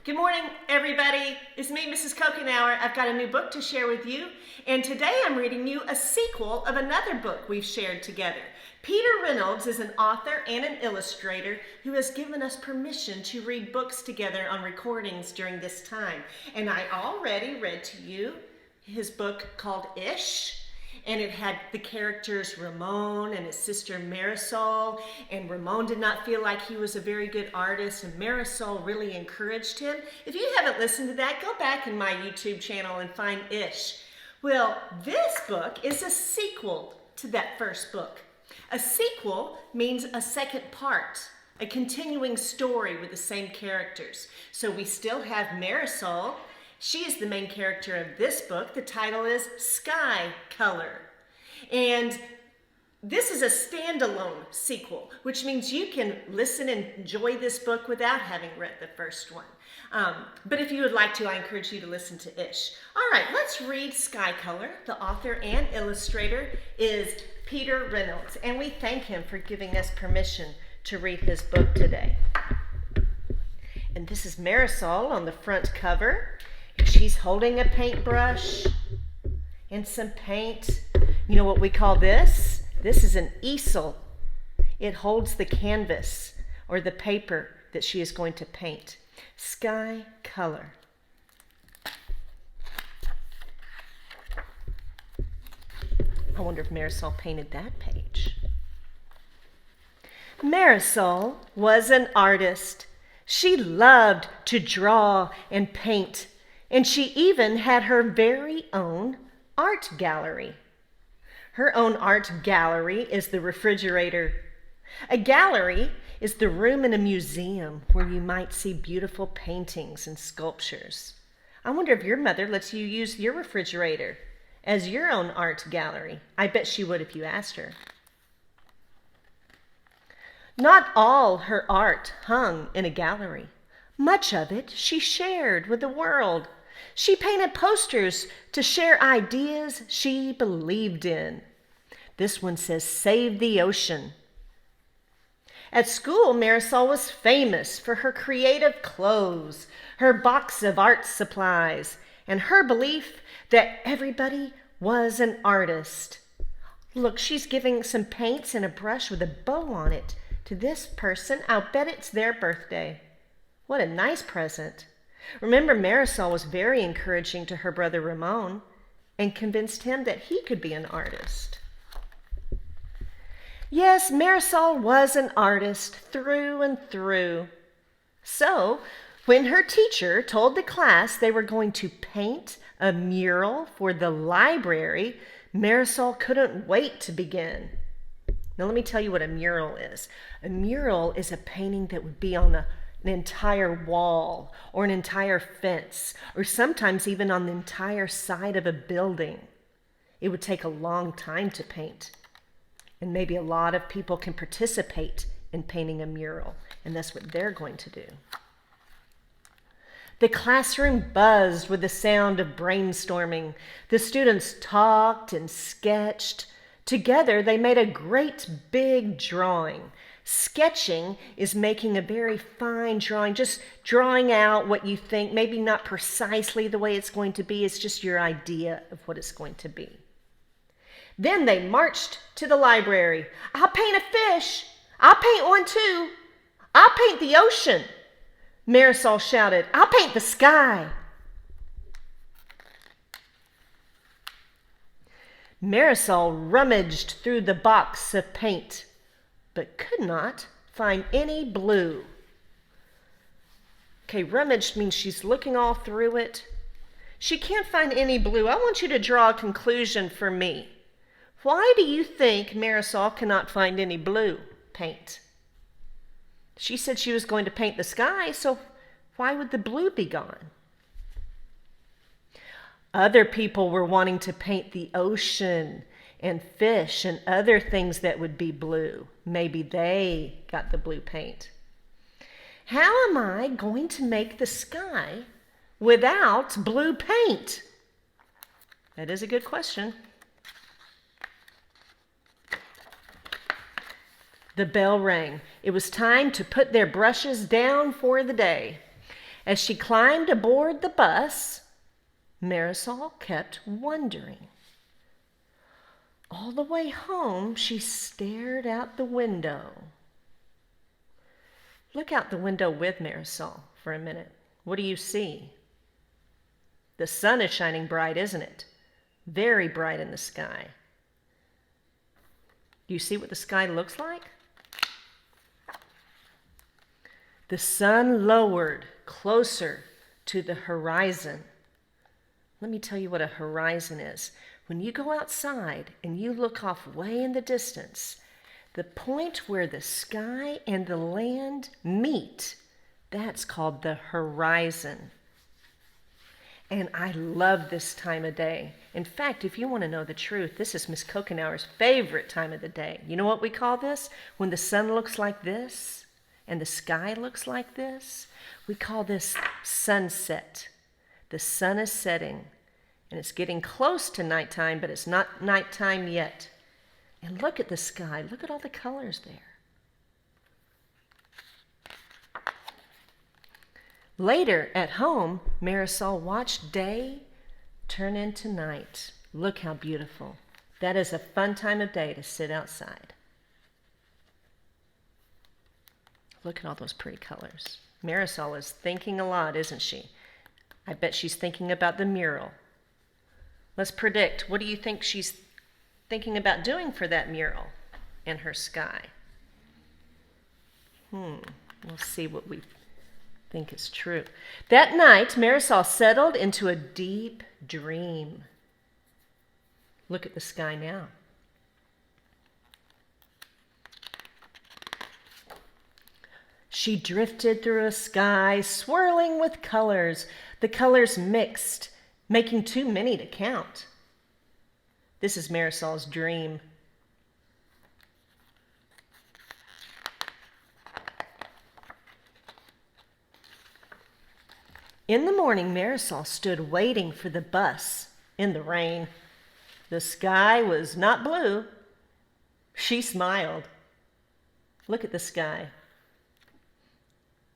Good morning, everybody. It's me, Mrs. Kokenauer. I've got a new book to share with you, and today I'm reading you a sequel of another book we've shared together. Peter Reynolds is an author and an illustrator who has given us permission to read books together on recordings during this time. And I already read to you his book called Ish. And it had the characters Ramon and his sister Marisol. And Ramon did not feel like he was a very good artist, and Marisol really encouraged him. If you haven't listened to that, go back in my YouTube channel and find Ish. Well, this book is a sequel to that first book. A sequel means a second part, a continuing story with the same characters. So we still have Marisol. She is the main character of this book. The title is Sky Color. And this is a standalone sequel, which means you can listen and enjoy this book without having read the first one. But if you would like to, I encourage you to listen to Ish. All right, let's read Sky Color. The author and illustrator is Peter Reynolds, and we thank him for giving us permission to read his book today. And this is Marisol on the front cover. She's holding a paintbrush and some paint. You know what we call this? This is an easel. It holds the canvas or the paper that she is going to paint. Sky Color. I wonder if Marisol painted that page. Marisol was an artist. She loved to draw and paint. And she even had her very own art gallery. Her own art gallery is the refrigerator. A gallery is the room in a museum where you might see beautiful paintings and sculptures. I wonder if your mother lets you use your refrigerator as your own art gallery. I bet she would if you asked her. Not all her art hung in a gallery. Much of it she shared with the world. She painted posters to share ideas she believed in. This one says, "Save the ocean." At school, Marisol was famous for her creative clothes, her box of art supplies, and her belief that everybody was an artist. Look, she's giving some paints and a brush with a bow on it to this person. I'll bet it's their birthday. What a nice present. Remember, Marisol was very encouraging to her brother Ramon and convinced him that he could be an artist. Yes, Marisol was an artist through and through. So, when her teacher told the class they were going to paint a mural for the library, Marisol couldn't wait to begin. Now, let me tell you what a mural is. A mural is a painting that would be on an entire wall or an entire fence, or sometimes even on the entire side of a building. It would take a long time to paint, and maybe a lot of people can participate in painting a mural, and that's what they're going to do. The classroom buzzed with the sound of brainstorming. The students talked and sketched. Together, they made a great big drawing. Sketching is making a very fine drawing, just drawing out what you think, maybe not precisely the way it's going to be, it's just your idea of what it's going to be. Then they marched to the library. "I'll paint a fish. I'll paint one too. I'll paint the ocean." Marisol shouted, "I'll paint the sky." Marisol rummaged through the box of paint, but could not find any blue. Okay, rummaged means she's looking all through it. She can't find any blue. I want you to draw a conclusion for me. Why do you think Marisol cannot find any blue paint? She said she was going to paint the sky, so why would the blue be gone? Other people were wanting to paint the ocean and fish and other things that would be blue. Maybe they got the blue paint. How am I going to make the sky without blue paint? That is a good question. The bell rang. It was time to put their brushes down for the day. As she climbed aboard the bus, Marisol kept wondering. All the way home, she stared out the window. Look out the window with Marisol for a minute. What do you see? The sun is shining bright, isn't it? Very bright in the sky. Do you see what the sky looks like? The sun lowered closer to the horizon. Let me tell you what a horizon is. When you go outside and you look off way in the distance, the point where the sky and the land meet, that's called the horizon. And I love this time of day. In fact, if you want to know the truth, this is Miss Kokenauer's favorite time of the day. You know what we call this? When the sun looks like this and the sky looks like this, we call this sunset. The sun is setting and it's getting close to nighttime, but it's not nighttime yet. And look at the sky. Look at all the colors there. Later at home, Marisol watched day turn into night. Look how beautiful. That is a fun time of day to sit outside. Look at all those pretty colors. Marisol is thinking a lot, isn't she? I bet she's thinking about the mural. Let's predict. What do you think she's thinking about doing for that mural in her sky? We'll see what we think is true. That night, Marisol settled into a deep dream. Look at the sky now. She drifted through a sky swirling with colors. The colors mixed, making too many to count. This is Marisol's dream. In the morning, Marisol stood waiting for the bus in the rain. The sky was not blue. She smiled. Look at the sky.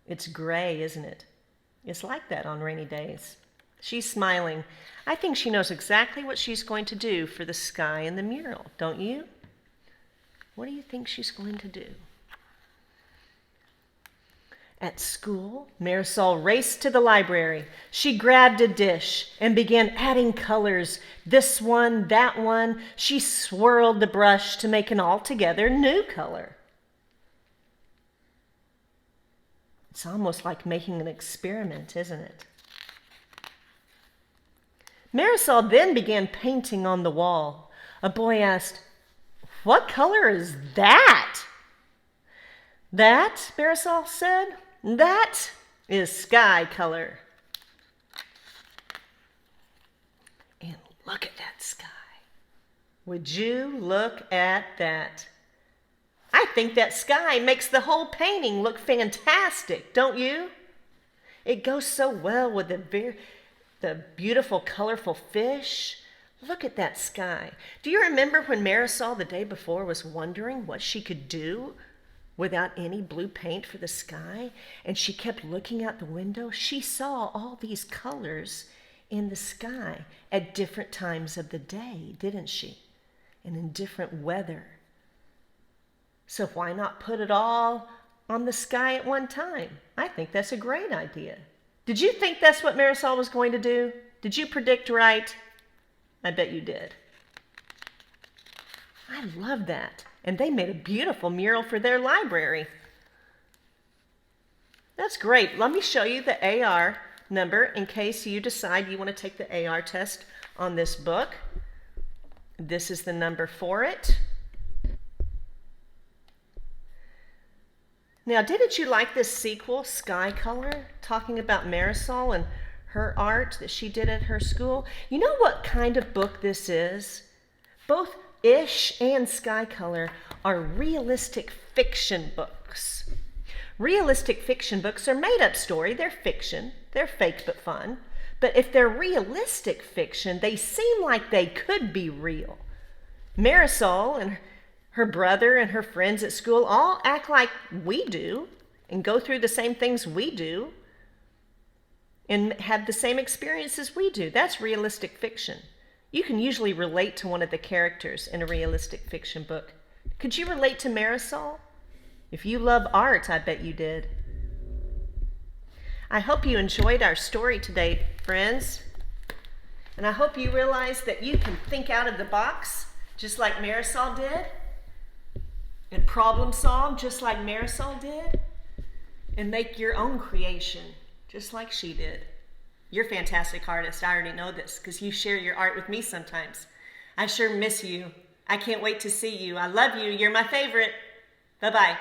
It's gray, isn't it? It's like that on rainy days. She's smiling. I think she knows exactly what she's going to do for the sky and the mural, don't you? What do you think she's going to do? At school, Marisol raced to the library. She grabbed a dish and began adding colors. This one, that one. She swirled the brush to make an altogether new color. It's almost like making an experiment, isn't it? Marisol then began painting on the wall. A boy asked, "What color is that?" "That," Marisol said, "that is sky color." And look at that sky. Would you look at that? I think that sky makes the whole painting look fantastic, don't you? It goes so well with the beautiful, colorful fish. Look at that sky. Do you remember when Marisol the day before was wondering what she could do without any blue paint for the sky? And she kept looking out the window. She saw all these colors in the sky at different times of the day, didn't she? And in different weather. So why not put it all on the sky at one time? I think that's a great idea. Did you think that's what Marisol was going to do? Did you predict right? I bet you did. I love that. And they made a beautiful mural for their library. That's great. Let me show you the AR number in case you decide you want to take the AR test on this book. This is the number for it. Now, didn't you like this sequel, Sky Color, talking about Marisol and her art that she did at her school? You know what kind of book this is? Both Ish and Sky Color are realistic fiction books. Realistic fiction books are made-up story. They're fiction. They're fake but fun. But if they're realistic fiction, they seem like they could be real. Marisol and her brother and her friends at school all act like we do and go through the same things we do. and have the same experience as we do. That's realistic fiction. You can usually relate to one of the characters in a realistic fiction book. Could you relate to Marisol? If you love art, I bet you did. I hope you enjoyed our story today, friends. And I hope you realize that you can think out of the box, just like Marisol did, and problem solve, just like Marisol did, and make your own creation, just like she did. You're a fantastic artist. I already know this because you share your art with me sometimes. I sure miss you. I can't wait to see you. I love you. You're my favorite. Bye-bye.